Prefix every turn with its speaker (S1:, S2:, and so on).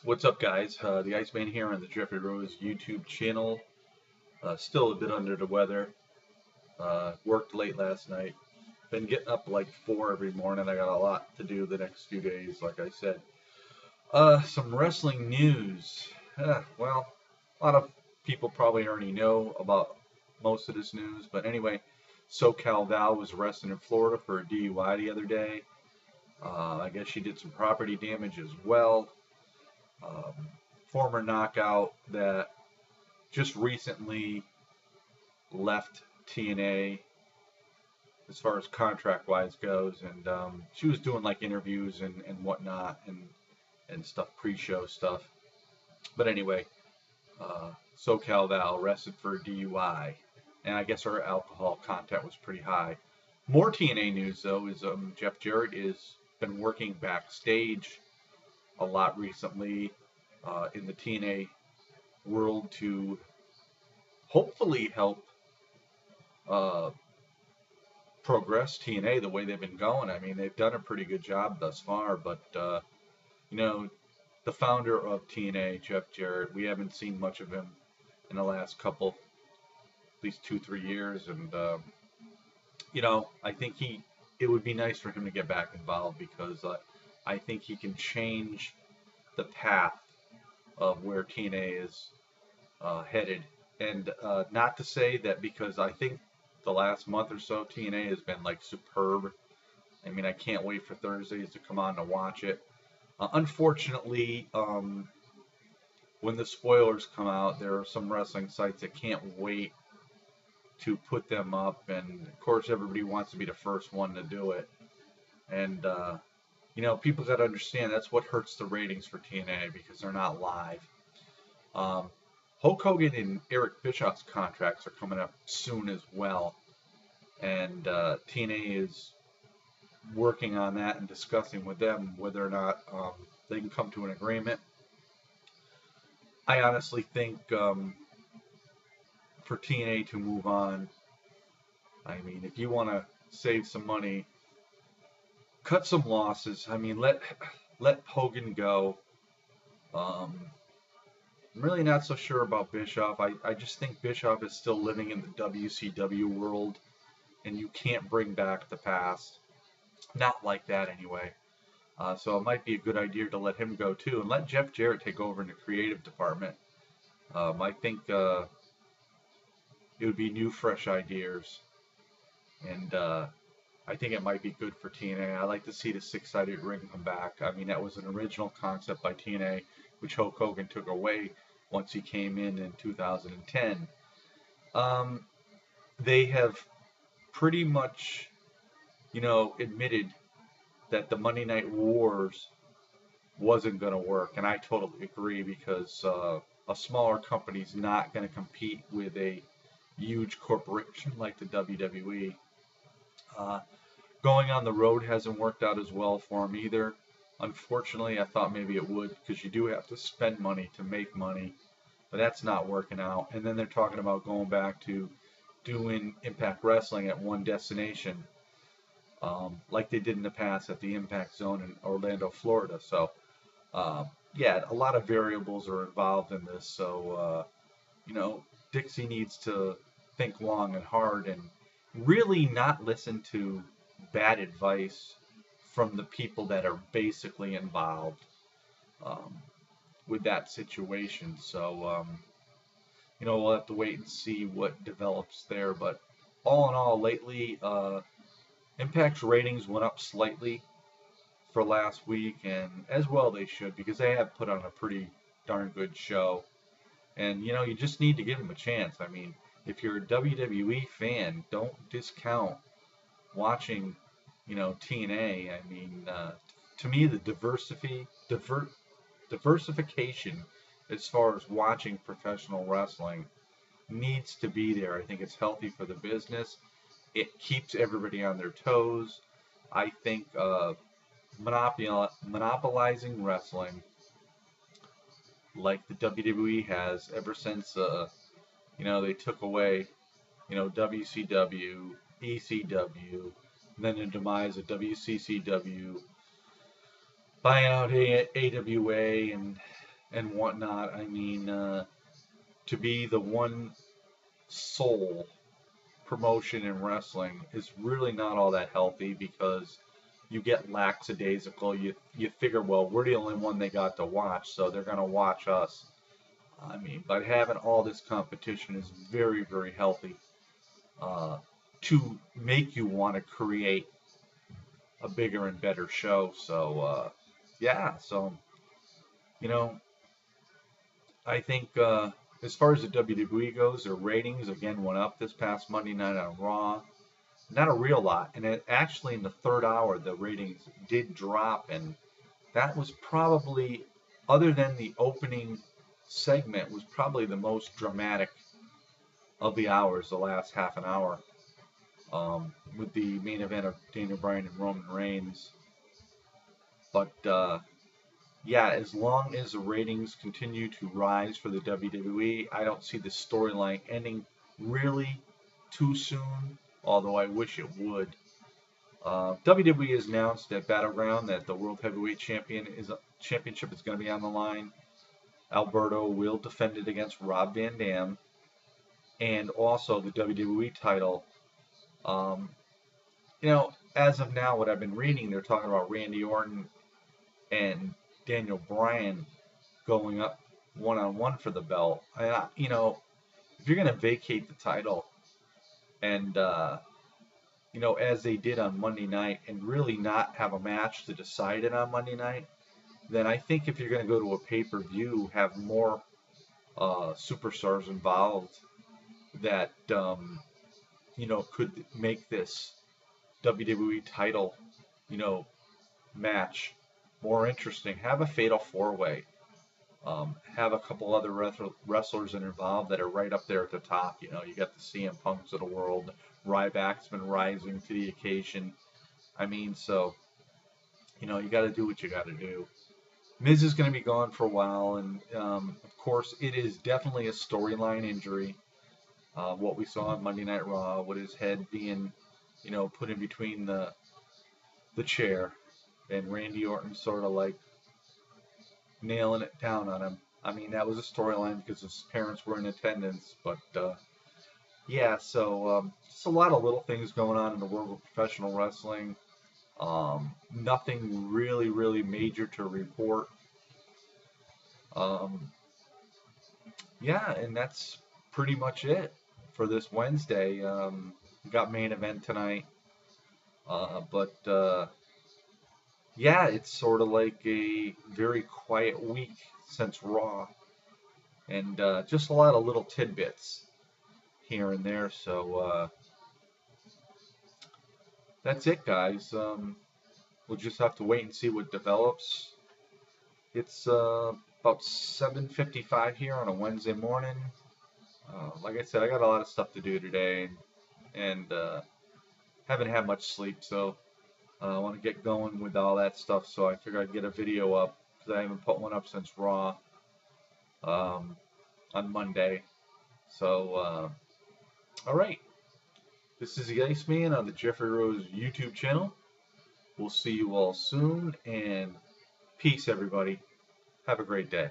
S1: What's up, guys? The Iceman here on the Jeffrey Rose YouTube channel. Still a bit under the weather. Worked late last night. Been getting up like 4 every morning. I got a lot to do the next few days, like I said. Some wrestling news. Well, a lot of people probably already know about most of this news, but anyway, SoCal Val was arrested in Florida for a DUI the other day. I guess she did some property damage as well. Um, Former knockout that just recently left TNA as far as contract wise goes, and she was doing like interviews and whatnot and stuff, pre-show stuff. But anyway, SoCal Val arrested for DUI, and I guess her alcohol content was pretty high. More TNA news though is Jeff Jarrett is been working backstage a lot recently in the TNA world to hopefully help uh, progress TNA the way they've been going. I mean, they've done a pretty good job thus far, but you know, the founder of TNA, Jeff Jarrett, we haven't seen much of him in the last couple, at least 2, 3 years, and I think it would be nice for him to get back involved because I think he can change the path of where TNA is headed. And not to say that, because I think the last month or so TNA has been like superb. I mean, I can't wait for Thursdays to come on to watch it. Unfortunately, when the spoilers come out, there are some wrestling sites that can't wait to put them up, and of course everybody wants to be the first one to do it. And people got to understand that's what hurts the ratings for TNA because they're not live. Hulk Hogan and Eric Bischoff's contracts are coming up soon as well, and TNA is working on that and discussing with them whether or not they can come to an agreement. I honestly think for TNA to move on, I mean, if you want to save some money, cut some losses. I mean, let Hogan go. I'm really not so sure about Bischoff. I just think Bischoff is still living in the WCW world, and you can't bring back the past. Not like that, anyway. So it might be a good idea to let him go, too, and let Jeff Jarrett take over in the creative department. I think it would be new, fresh ideas, and I think it might be good for TNA. I like to see the six-sided ring come back. I mean, that was an original concept by TNA, which Hulk Hogan took away once he came in 2010. They have pretty much, admitted that the Monday Night Wars wasn't going to work, and I totally agree because a smaller company is not going to compete with a huge corporation like the WWE. Going on the road hasn't worked out as well for them either. Unfortunately, I thought maybe it would because you do have to spend money to make money, but that's not working out. And then they're talking about going back to doing Impact Wrestling at one destination, like they did in the past at the Impact Zone in Orlando, Florida. So, yeah, a lot of variables are involved in this. So, Dixie needs to think long and hard and really not listen to bad advice from the people that are basically involved with that situation. So, we'll have to wait and see what develops there. But all in all, lately, Impact's ratings went up slightly for last week, and as well they should because they have put on a pretty darn good show. And, you just need to give them a chance. I mean, if you're a WWE fan, don't discount watching, TNA. I mean, to me, the diversification as far as watching professional wrestling needs to be there. I think it's healthy for the business. It keeps everybody on their toes. I think monopolizing wrestling like the WWE has ever since they took away WCW, ECW, and then the demise of WCCW, buying out AWA, and and whatnot. I mean, to be the one sole promotion in wrestling is really not all that healthy because you get lackadaisical. You figure, well, we're the only one they got to watch, so they're gonna watch us. I mean, but having all this competition is very, very healthy uh, to make you want to create a bigger and better show. So, yeah, so, you know, I think as far as the WWE goes, their ratings again went up this past Monday night on Raw. Not a real lot, and it actually in the third hour the ratings did drop, and that was probably, other than the opening segment, was probably the most dramatic of the hours, the last half an hour, with the main event of Daniel Bryan and Roman Reigns. But yeah, as long as the ratings continue to rise for the WWE, I don't see the storyline ending really too soon, although I wish it would. WWE has announced at Battleground that the World Heavyweight Championship is going to be on the line. Alberto will defend it against Rob Van Dam, and also the WWE title. Um, as of now, what I've been reading, they're talking about Randy Orton and Daniel Bryan going up one-on-one for the belt. If you're going to vacate the title and as they did on Monday night, and really not have a match to decide it on Monday night, then I think if you're going to go to a pay-per-view, have more superstars involved that could make this WWE title, match more interesting. Have a fatal four-way. Have a couple other wrestlers involved that are right up there at the top. You got the CM Punks of the world. Ryback's been rising to the occasion. I mean, so, you got to do what you got to do. Miz is going to be gone for a while, and of course, it is definitely a storyline injury. What we saw on Monday Night Raw, with his head being, put in between the chair, and Randy Orton sort of like nailing it down on him. I mean, that was a storyline because his parents were in attendance, but yeah, so just a lot of little things going on in the world of professional wrestling. Nothing really, really major to report. Yeah, and that's pretty much it for this Wednesday. We got main event tonight, but yeah, it's sort of like a very quiet week since Raw, and just a lot of little tidbits here and there. So that's it, guys. We'll just have to wait and see what develops. It's about 7:55 here on a Wednesday morning. Like I said, I got a lot of stuff to do today, and haven't had much sleep, so I want to get going with all that stuff. So I figured I'd get a video up because I haven't put one up since Raw on Monday. So, all right. This is the Iceman on the Jeffrey Rose YouTube channel. We'll see you all soon, and peace, everybody. Have a great day.